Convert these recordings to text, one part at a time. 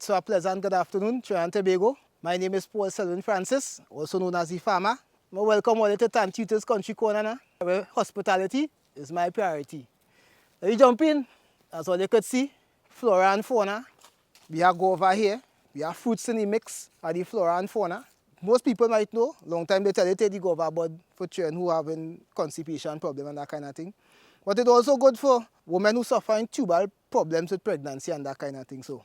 So a pleasant good afternoon, Trinidad and Tobago. My name is Paul Selwyn Francis, also known as the farmer. I welcome all to Tantuta's Country Corner now, where hospitality is my priority. Let me jump in. As all you could see, flora and fauna. We have go over here. We have fruits in the mix of the flora and fauna. Most people might know, long time they tell you take the guava bud for children who having constipation problem and that kind of thing. But it's also good for women who suffer in tubal problems with pregnancy and that kind of thing. So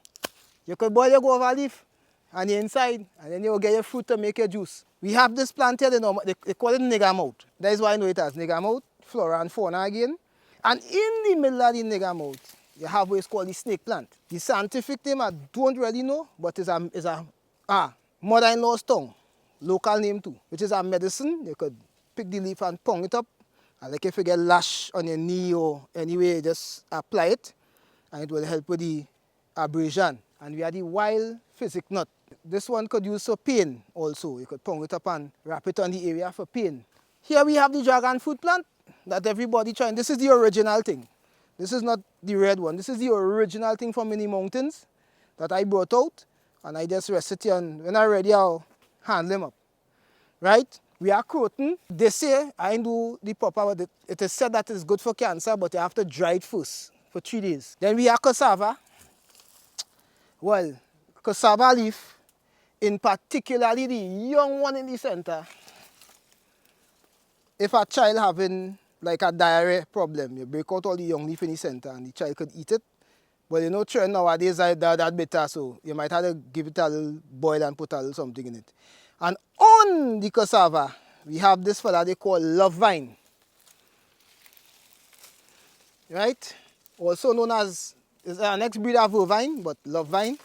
you could boil your guava leaf on the inside, and then you'll get your fruit to make your juice. We have this plant here, they call it nigger mouth. That is why I know it as nigger mouth, flora and fauna again. And in the middle of the nigger mouth, you have what is called the snake plant. The scientific name I don't really know, but it's a mother-in-law's tongue, local name too, which is a medicine. You could pick the leaf and pong it up, and like if you get lash on your knee or anyway, just apply it, and it will help with the abrasion. And we have the wild physic nut. This one could use for pain also. You could pong it up and wrap it on the area for pain. Here we have the dragon fruit plant that everybody trying. This is the original thing. This is not the red one. This is the original thing from many mountains that I brought out. And I just rest it here, and when I'm ready, I'll handle them up. Right? We are croton. They say, I do the proper, but it is said that it's good for cancer, but you have to dry it first for 3 days. Then we have cassava. Well, cassava leaf, in particularly the young one in the center, if a child having like a diarrhea problem, you break out all the young leaf in the center and the child could eat it. But you know, children nowadays are that bitter, so you might have to give it a little boil and put a little something in it. And on the cassava, we have this fella they call love vine. Right? Also known as, is our next breed of vine, but love vine,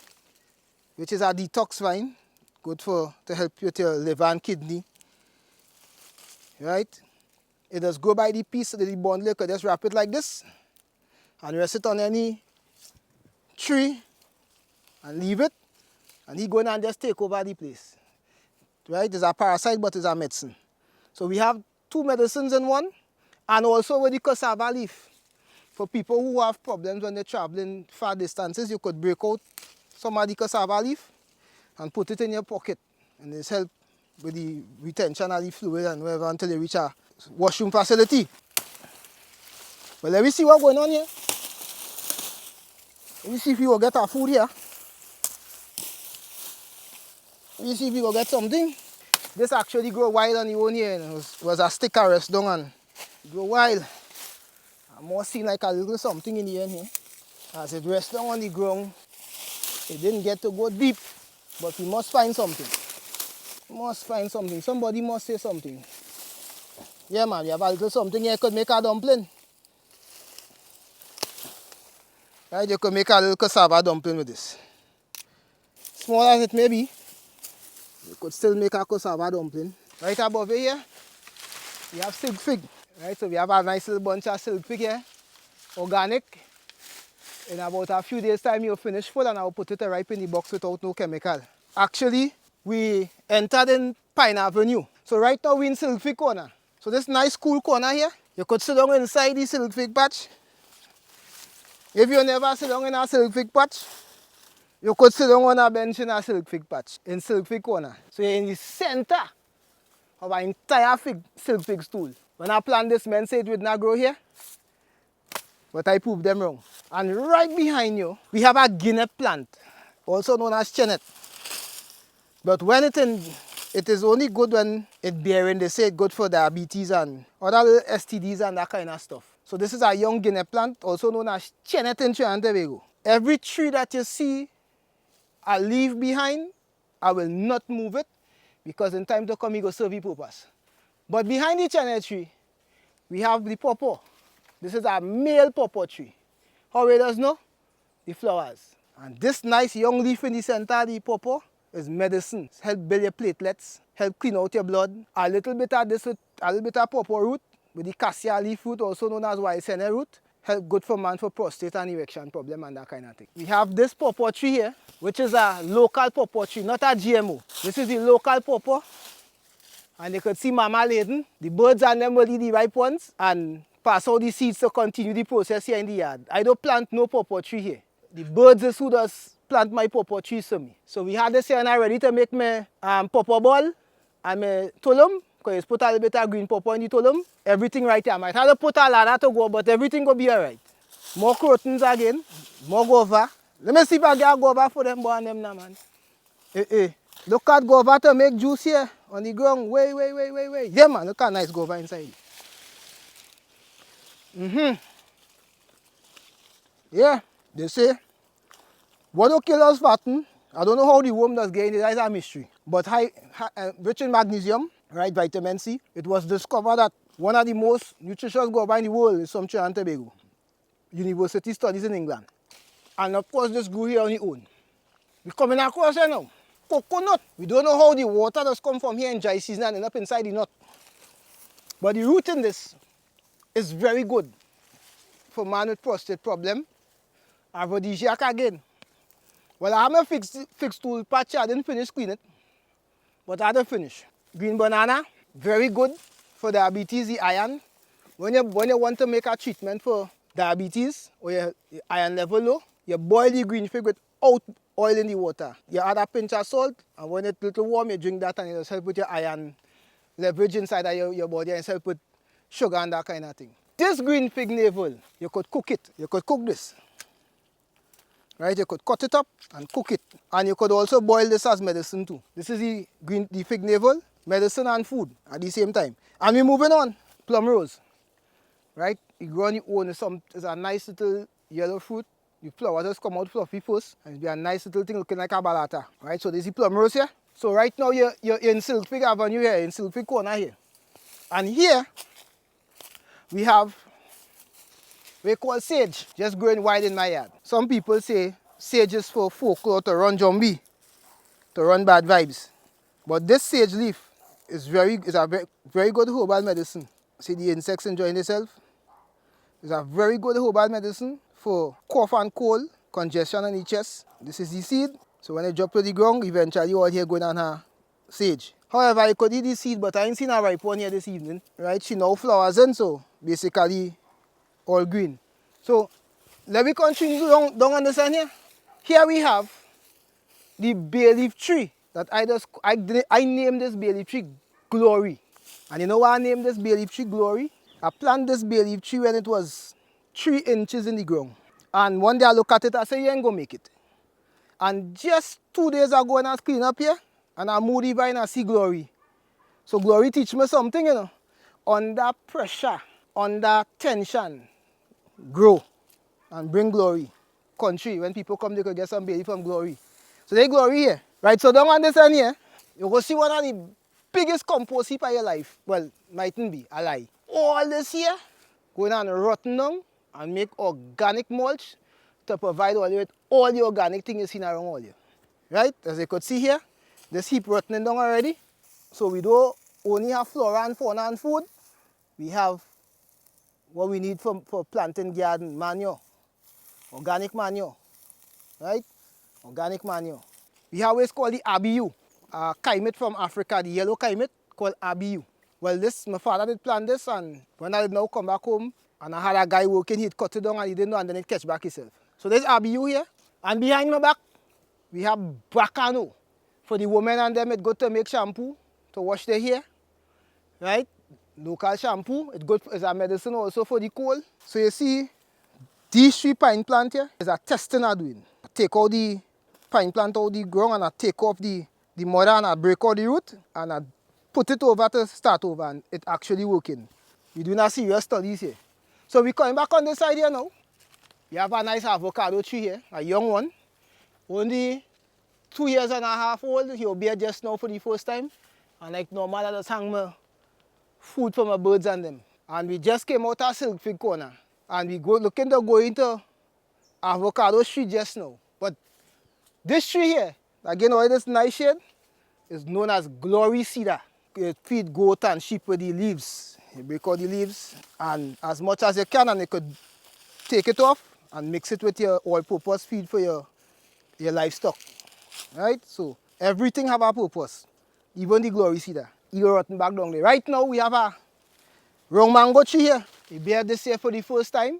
which is a detox vine, good to help you with your liver and kidney. Right? It does go by the piece of the bundle. You could just wrap it like this and rest it on any tree and leave it, and he go in and just take over the place. Right? It's a parasite, but it's a medicine. So we have 2 medicines in one, and also with the cassava leaf. For people who have problems when they're traveling far distances, you could break out some of the cassava leaf and put it in your pocket, and it's help with the retention of the fluid and whatever until you reach a washroom facility. But let me see what's going on here. Let me see if we will get our food here. Let me see if we will get something. This actually grow wild on the own here. It was a stick rest down and grow wild. I'm more seeing like a little something in the end here. As it rests down on the ground, it didn't get to go deep, but we must find something. Must find something. Somebody must say something. Yeah, man, we have a little something here. Could make a dumpling. Right, you could make a little cassava dumpling with this. Small as it may be, you could still make a cassava dumpling. Right above here, we have silk fig. Right, so we have a nice little bunch of silk fig here, organic. In about a few days' time, you'll finish full, and I'll put it right in the box without no chemical. Actually, we entered in Pine Avenue. So right now we're in silk fig corner. So this nice cool corner here, you could sit down inside the silk fig patch. If you never sit down in a silk fig patch, you could sit down on a bench in a silk fig patch, in silk fig corner. So you're in the center of an entire silk fig stool. When I planted this, men said it would not grow here, but I proved them wrong. And right behind you, we have a guinea plant, also known as chenet. But when it is only good when it bearing. They say it's good for diabetes and other little STDs and that kind of stuff. So this is a young guinea plant, also known as chenet in Trinidad and Tobago. Every tree that you see I leave behind, I will not move it, because in time to come, it will serve the purpose. But behind the chenet tree, we have the pawpaw. This is a male pawpaw tree. How it does know? The flowers. And this nice young leaf in the center of the pawpaw is medicine. It help build your platelets, help clean out your blood. A little bit of this with a little bit of pawpaw root with the cassia leaf root, also known as white senna root, help good for man for prostate and erection problem and that kind of thing. We have this pawpaw tree here, which is a local pawpaw tree, not a GMO. This is the local pawpaw. And you could see mama laden. The birds and them will eat the ripe ones and pass out the seeds to continue the process here in the yard. I don't plant no pawpaw tree here. The birds is who does plant my pawpaw trees for me. So we had this here and I ready to make my pawpaw ball and my tulum, because put a little bit of green pawpaw in the tulum. Everything right here. I might have to put a ladder to go, but everything will be alright. More curtains again, more guava. Let me see if I get guava for them boy and them now, man. Look at guava to make juice here on the ground. Wait. Yeah, man, look at nice guava inside. Yeah, they say, what will kill us fatten? I don't know how the worm does get in it, that's a mystery. But rich in magnesium, right, vitamin C, it was discovered that one of the most nutritious guava in the world is from Trinidad and Tobago. University studies in England. And of course, this grew here on its own. We're coming across here now. Coconut. We don't know how the water does come from here in dry season and end up inside the nut. But the root in this is very good for man with prostate problem. Aphrodisiac again. Well, I have a fixed tool patch. I didn't finish clean it, but I did finish. Green banana, very good for diabetes, the iron. When you want to make a treatment for diabetes or your iron level low, you boil the green fig without oil in the water. You add a pinch of salt, and when it's a little warm, you drink that and it helps with your iron leverage inside of your body and help with sugar and that kind of thing. This green fig navel, you could cook it. You could cook this. Right, you could cut it up and cook it. And you could also boil this as medicine too. This is the fig navel, medicine and food at the same time. And we're moving on. Plum rose. Right? You grow on your own. It's a nice little yellow fruit. The flowers just come out fluffy first. And it'll be a nice little thing looking like a balata. Right? So this is the plum rose here. So right now you're in Silk Fig Avenue here, in Silk Fig Corner here. And here we have we call sage, just growing wide in my yard. Some people say sage is for folklore to run zombie, to run bad vibes. But this sage leaf is a very good herbal medicine. See the insects enjoying themselves? It's a very good herbal medicine for cough and cold, congestion in the chest. This is the seed. So when it drop to the ground, eventually all here going on her sage. However, I could eat the seed, but I ain't seen a ripe one here this evening. Right? She now flowers in, so basically all green. So let me continue down on this end here. Here we have the bay leaf tree that I named this bay leaf tree Glory. And you know why I named this bay leaf tree Glory? I planted this bay leaf tree when it was 3 inches in the ground. And one day I look at it, I say, you ain't gonna make it. And just 2 days ago when I was cleaning up here, and I moved the vine and I see Glory. So Glory teach me something, you know. Under pressure, under tension, grow and bring glory. Country, when people come, they could get some baby from Glory. So they Glory here. Right, so down on this end here, you go see one of the biggest compost heap of your life. Well, mightn't be, a lie. All this here, going on rotten down and make organic mulch to provide all you with all the organic things you see around all you. Right, as you could see here, this heap rotting down already. So we don't only have flora and fauna and food, we have what we need for planting garden manure, organic manure, right? Organic manure. We have what's called the ABU, a climate from Africa, the yellow climate called ABU. Well, my father did plant this, and when I did now come back home, and I had a guy working, he'd cut it down and he didn't know, and then it catch back himself. So there's ABU here, and behind my back, we have Avocado. For the women and them, it's good to make shampoo, to wash their hair, right? Local shampoo, it's a medicine also for the cold. So you see, these 3 pine plants here is a testing I'm doing. I take out the pine plant out of the ground and I take off the mother and I break out the root and I put it over to start over, and it's actually working. We're doing a serious studies here. So we're coming back on this side here now. You have a nice avocado tree here, a young one. Only 2 years and a half old. He'll bear just now for the first time. And like normal, I just hang my food for my birds and them. And we just came out of Silk Fig Corner. And we looking to go into avocado tree just now. But this tree here, again, all this nice shade, is known as Glory Cedar. You feed goat and sheep with the leaves. You break out the leaves, and as much as you can, and you could take it off and mix it with your all-purpose feed for your livestock. Right? So everything have a purpose. Even the Glory Cedar. You're rotten back down there. Right now we have a round mango tree here. We bear this here for the first time.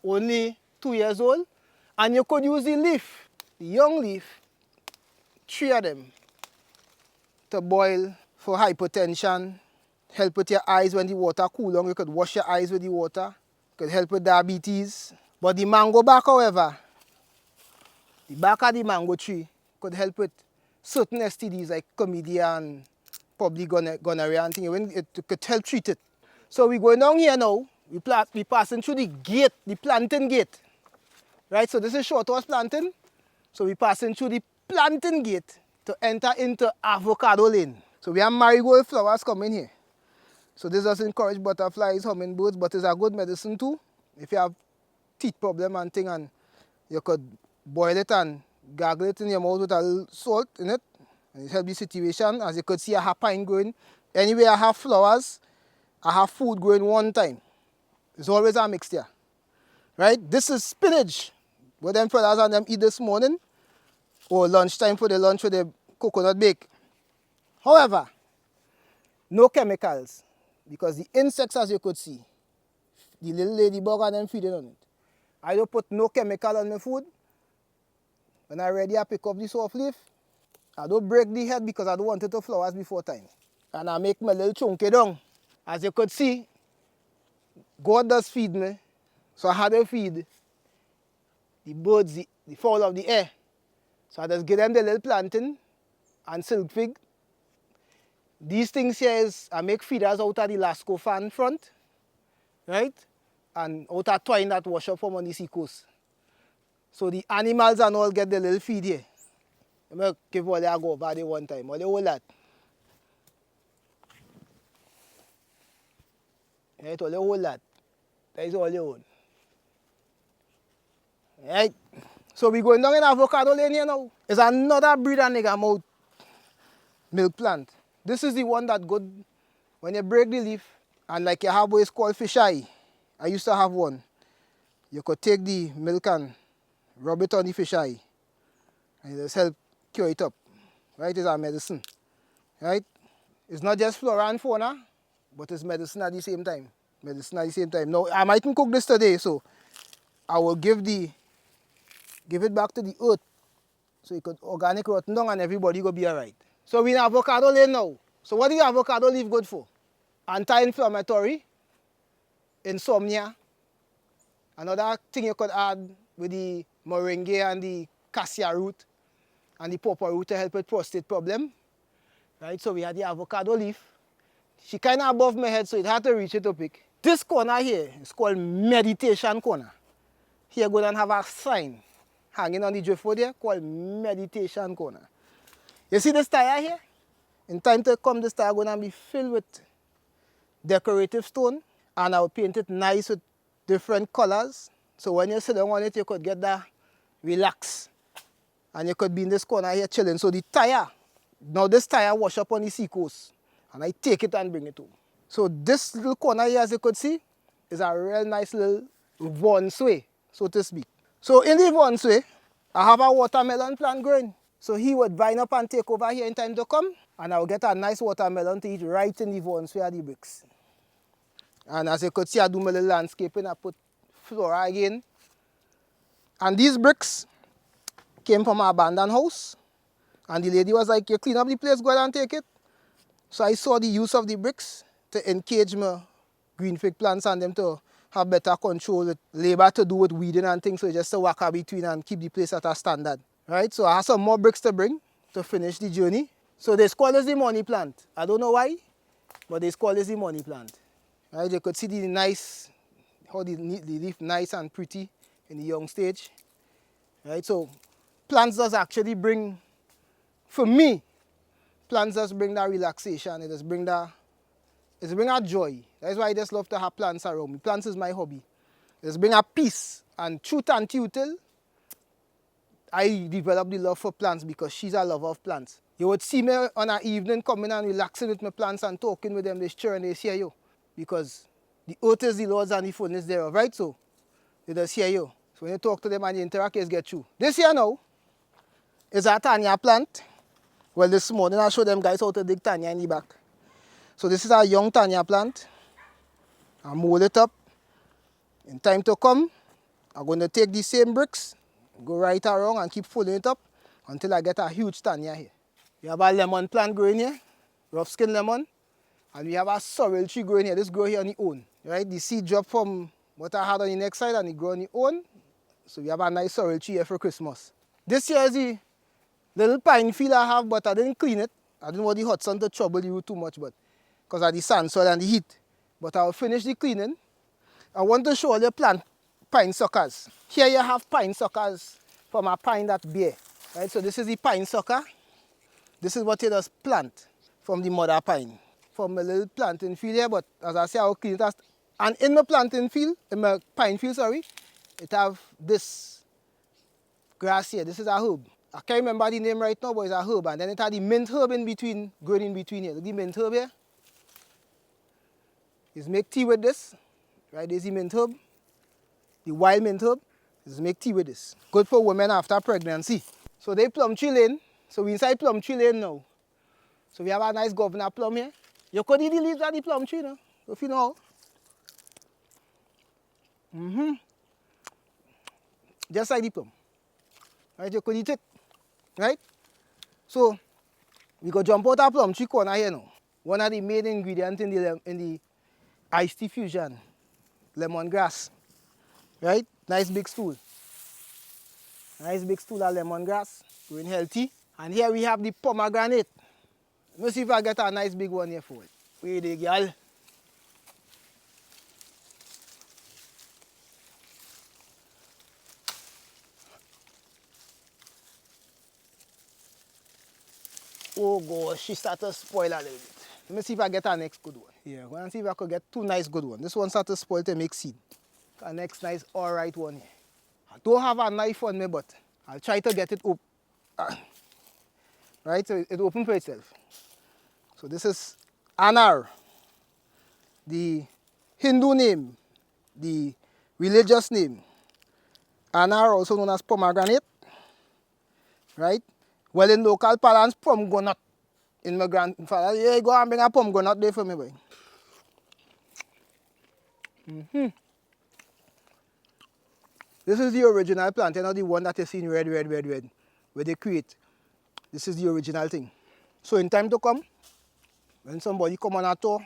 Only 2 years old. And you could use the the young leaf, 3 of them, to boil for hypertension, help with your eyes when the water cool down. You could wash your eyes with the water. Could help with diabetes. But the mango bark, however, the bark of the mango tree could help with certain STDs like chlamydia and probably gonorrhea and things. It could help treat it. So we're going down here now. We're passing through the gate, the planting gate. Right, so this is shorthouse planting. So we're passing through the planting gate to enter into Avocado Lane. So we have marigold flowers coming here. So this does encourage butterflies, hummingbirds, but it's a good medicine too. If you have teeth problem and thing, and you could boil it and gargle it in your mouth with a little salt in it, and it helps the situation. As you could see, I have pine growing. Anyway, I have flowers, I have food growing one time. It's always a mixture. Right? This is spinach. What them fellas and them eat this morning, or lunchtime for the lunch with the coconut bake. However, no chemicals, because the insects, as you could see, the little ladybug and them feeding on it. I don't put no chemical on my food. When I'm ready, I pick up the soft leaf. I don't break the head because I don't want it to flowers before time. And I make my little chunky down. As you could see, God does feed me. So I had to feed the birds, the fowl of the air. So I just give them the little plantain and silk fig. These things here I make feeders out of the Lasco fan front, right? And out of twine that wash up from on the sea coast. So the animals and all get the little feed here. I'm going to give all that go over there one time. All the whole lot. Right, all the whole lot. That is all your own. Right. So we going down in Avocado Lane here now. It's another breed of nigger mouth milk plant. This is the one that good when you break the leaf, and like you have what is called fish eye. I used to have one. You could take the milk and rub it on the fish eye, and it just help cure it up. Right? It's a medicine. Right? It's not just flora and fauna, but it's medicine at the same time. Medicine at the same time. Now I mightn't cook this today, so I will give it back to the earth so it could organic rotten down and everybody will be alright. So we in Avocado Lane now. So what is avocado leaf good for? Anti-inflammatory, insomnia. Another thing you could add with the moringa and the cassia root and the pawpaw root to help with prostate problem. Right, so we had the avocado leaf. She kind of above my head, so it had to reach it to pick. This corner here is called meditation corner. Here go and have a sign hanging on the driftwood there called meditation corner. You see this tire here? In time to come, this tire going to be filled with decorative stone, and I'll paint it nice with different colors. So when you sit down on it, you could get that relax. And you could be in this corner here chilling. So the tire, now this tire wash up on the sea coast, and I take it and bring it home. So this little corner here, as you could see, is a real nice little bonsai, so to speak. So in the bonsai, I have a watermelon plant growing. So he would vine up and take over here in time to come, and I'll get a nice watermelon to eat right in the bonsai of the bricks. And as you could see, I do my little landscaping. I put flora again. And these bricks came from an abandoned house. And the lady was like, you clean up the place, go ahead and take it. So I saw the use of the bricks to encourage my green fig plants and them to have better control with labor to do with weeding and things. So just to walk between and keep the place at a standard. Right? So I have some more bricks to bring to finish the journey. So this call is the money plant. I don't know why, but this call is the money plant. Right? You could see the nice, how the leaf nice and pretty in the young stage. Right? So plants does actually bring, for me, plants does bring that relaxation. It does bring that, it's bring a joy. That's why I just love to have plants around me. Plants is my hobby. It does bring a peace. And through Auntie Util, I developed the love for plants because she's a lover of plants. You would see me on an evening coming and relaxing with my plants and talking with them. They sure and they hear you. Because the earth is the Lord's and the fullness thereof, right? So they just hear you. So when you talk to them and you interact, you get through. This here now is a Tanya plant. Well, this morning I'll show them guys how to dig Tanya in the back. So this is a young Tanya plant. I mold it up. In time to come, I'm going to take these same bricks Go right around and keep pulling it up until I get a huge tanya here. We have a lemon plant growing here, rough skin lemon, and we have a sorrel tree growing here. This grow here on its own, right? The seed drop from what I had on the next side and it grow on its own. So we have a nice sorrel tree here for Christmas. This year is the little pine field I have, but I didn't clean it. I didn't want the hot sun to trouble you too much, but because of the sand soil and the heat. But I'll finish the cleaning. I want to show all the plant pine suckers. Here you have pine suckers from a pine that bear. Right? So this is the pine sucker. This is what you just plant from the mother pine. From a little planting field here, but as I say, I'll clean it. And in my planting field, in my pine field, sorry, it have this grass here. This is a herb. I can't remember the name right now, but it's a herb. And then it had the mint herb in between, growing in between here. Look at the mint herb here. Is make tea with this. Right, there's the mint herb. The wild mint herb. Is make tea with this. Good for women after pregnancy. So they plum tree lane. So we inside plum tree lane now. So we have a nice governor plum here. You could eat the leaves of the plum tree now. If you know. Just like the plum. Right, you could eat it. Right? So we go jump out a plum tree corner here now. One of the main ingredients in the iced tea fusion. Lemongrass. Right? Nice big stool. Nice big stool of lemongrass. Growing healthy. And here we have the pomegranate. Let me see if I get a nice big one here for it. Wait there, girl. Oh gosh, she started to spoil a little bit. Let me see if I get a next good one. Yeah, go and see if I could get two nice good ones. This one started to spoil to make seed. A next nice alright one here. I don't have a knife on me, but I'll try to get it open. Right, so it opens for itself. So this is anar, the Hindu name, the religious name. Anar, also known as pomegranate. Right? Well, in local parlance, pomegranate. In my grandfather, yeah, go and bring a pomegranate there for me, boy. This is the original plant, not the one that you see in red, where they create. This is the original thing. So in time to come, when somebody come on a tour,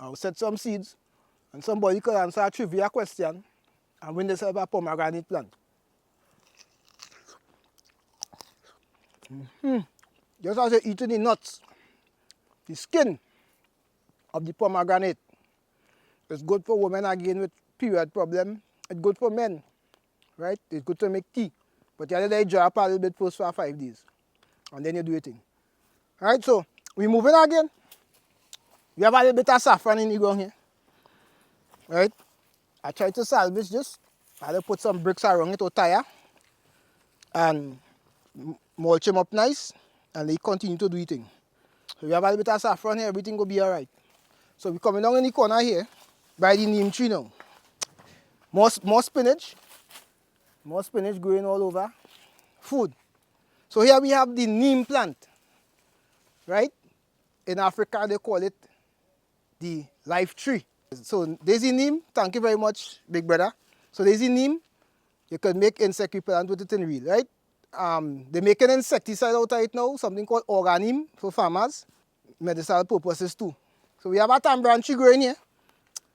I'll set some seeds, and somebody could answer a trivia question, and win themselves a pomegranate plant. Just as you're eating the nuts, the skin of the pomegranate is good for women again with period problem. It's good for men, right? It's good to make tea. But you have to dry up a little bit first for 5 days. And then you do your thing. Alright, so we're moving again. We have a little bit of saffron in the ground here. Right? I try to salvage this. I'll put some bricks around it or tire. And mulch them up nice. And they continue to do the thing. So we have a little bit of saffron here, everything will be alright. So we're coming down in the corner here by the neem tree now. More spinach. More spinach growing all over. Food. So here we have the neem plant. Right? In Africa they call it the life tree. So there's the neem. Thank you very much, big brother. So there's the neem. You can make insect repellent with it in real, right? They make an insecticide out of it now, something called organim for farmers. Medicinal purposes too. So we have a tam branch growing here.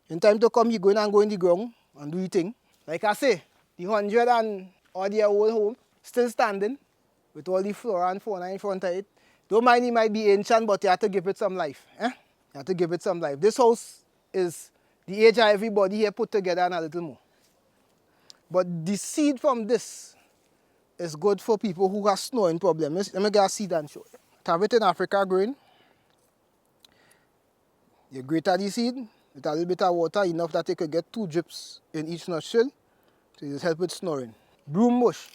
In time to come, you go in the ground and do your thing. Like I say, the 100 and odd year old home still standing with all the flora and fauna in front of it. Don't mind it might be ancient, but you have to give it some life. You have to give it some life. This house is the age of everybody here put together and a little more. But the seed from this is good for people who have snoring problems. Let me get a seed and show you. Have it in Africa growing. You grate the seed with a little bit of water, enough that you could get 2 drips in each nostril. So it helps with snoring. Broom bush.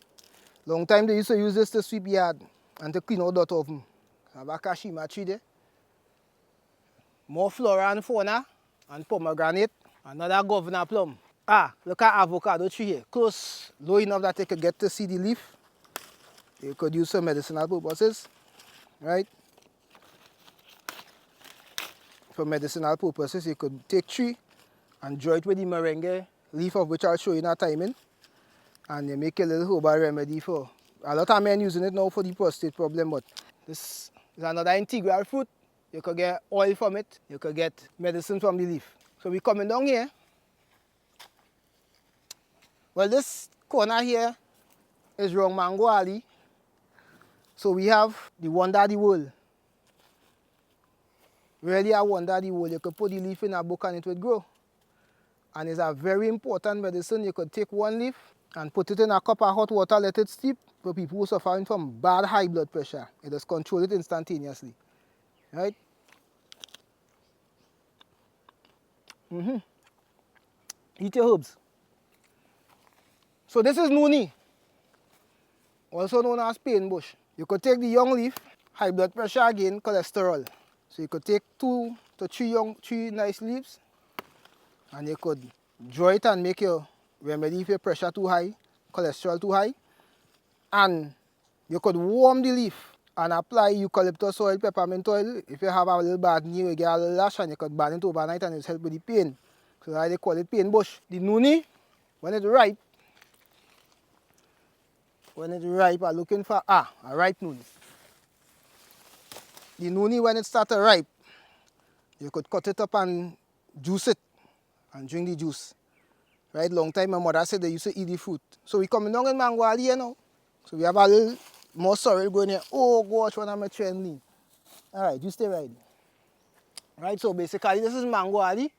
Long time they used to use this to sweep the yard and to clean out dirt off them. Have a kashima tree there. More flora and fauna and pomegranate. Another governor plum. Look at avocado tree here. Close, low enough that you could get to see the leaf. You could use some medicinal purposes. Right? For medicinal purposes, you could take tree and draw it with the merengue leaf, of which I'll show you in a timing. And you make a little herbal remedy for. A lot of men using it now for the prostate problem, but this is another integral fruit. You could get oil from it, you could get medicine from the leaf. So we coming down here. Well, this corner here is wrong Mango Alley. So we have the wonder of the world. Really a wonder of the world. You could put the leaf in a book and it would grow. And it's a very important medicine. You could take one leaf and put it in a cup of hot water, let it steep. For people who are suffering from bad high blood pressure, it just control it instantaneously. Right? Eat your herbs. So this is nuni, also known as pain bush. You could take the young leaf, high blood pressure again, cholesterol. So you could take 2 to 3 nice leaves, and you could draw it and make your remedy if your pressure too high, cholesterol too high. And you could warm the leaf and apply eucalyptus oil, peppermint oil. If you have a little bad knee, you get a little lash, and you could burn it overnight and it helps with the pain. So that's why they call it pain bush. The nuni, when it's ripe, I'm looking for a ripe nuni. The nuni, when it starts ripe, you could cut it up and juice it and drink the juice. Right? Long time my mother said they used to eat the fruit. So we coming down in Mango Alley here now. So we have a little more sorrel going here. Oh gosh, one of my trending. Alright, you stay right. Right, so basically this is Mango Alley.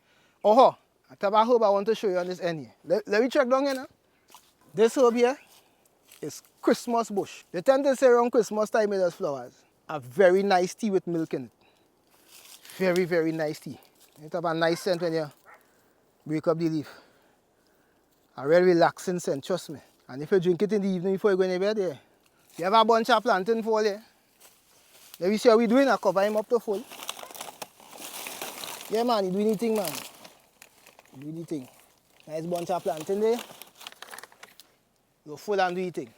Oh, I have a herb I want to show you on this end here. Let me check down here now. This herb here is Christmas bush. They tend to say around Christmas time it has flowers. A very nice tea with milk in it. Very, very nice tea. It have a nice scent when you break up the leaf. A very relaxing scent, trust me. And if you drink it in the evening before you go in bed, yeah. You have a bunch of plantain fall there. Let me see how we doing. I cover him up to full. Yeah, man, you doing anything, man. You do anything. Nice bunch of plantain there. You're full and do anything.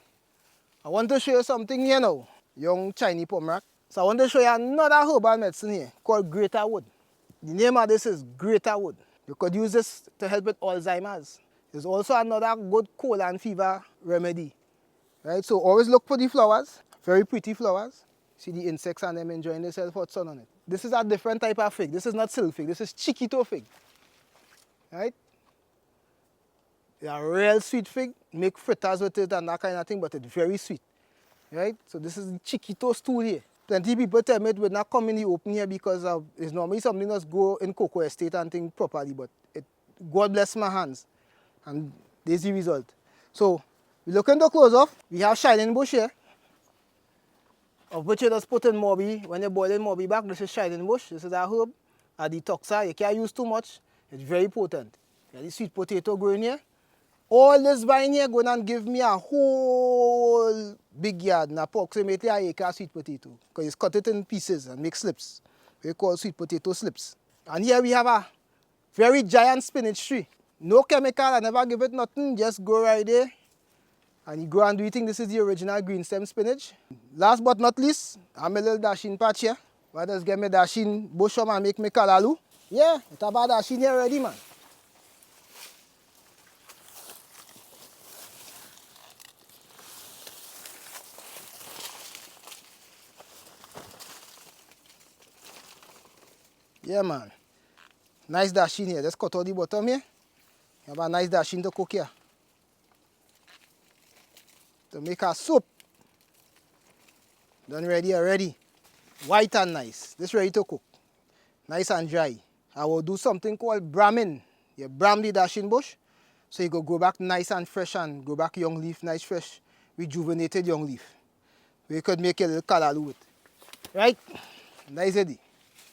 I want to show you something here now. Young Chinese pomegranate. So I want to show you another herbal medicine here called greater wood. The name of this is greater wood. You could use this to help with Alzheimer's. There's also another good cold and fever remedy. Right? So always look for the flowers. Very pretty flowers. See the insects and them enjoying themselves hot sun on it. This is a different type of fig. This is not silk fig. This is chiquito fig. Right? It's a real sweet fig. Make fritters with it and that kind of thing, but it's very sweet. Right? So this is the chiquito stool here. Plenty of people tell me it would not come in the open here because it's normally something that's go in cocoa estate and things properly, but God bless my hands. And there's the result. So we look into close up. We have shining bush here, of which you just put in Moby. When you're boiling Moby back, this is shining bush. This is a herb, a detoxer. You can't use too much. It's very potent. You have the sweet potato growing here. All this vine here going and give me a whole big yard, and approximately an acre of sweet potato. Because it's cut it in pieces and make slips. We call sweet potato slips. And here we have a very giant spinach tree. No chemical, I never give it nothing, just go right there. And you go and do you think this is the original green stem spinach. Last but not least, I'm a little dashing patch here. Why does get me dashing bush up and make me kalalu? Yeah, it's about dashing here already, man. Yeah, man. Nice dashing here. Let's cut out the bottom here. You have a nice dashing to cook here. To make a soup. Done ready already. White and nice. This ready to cook. Nice and dry. I will do something called bramming. You bram the dashing bush. So you go grow back nice and fresh and grow back young leaf, nice fresh, rejuvenated young leaf. We could make a little kalalu with. Right? Nice, Eddie.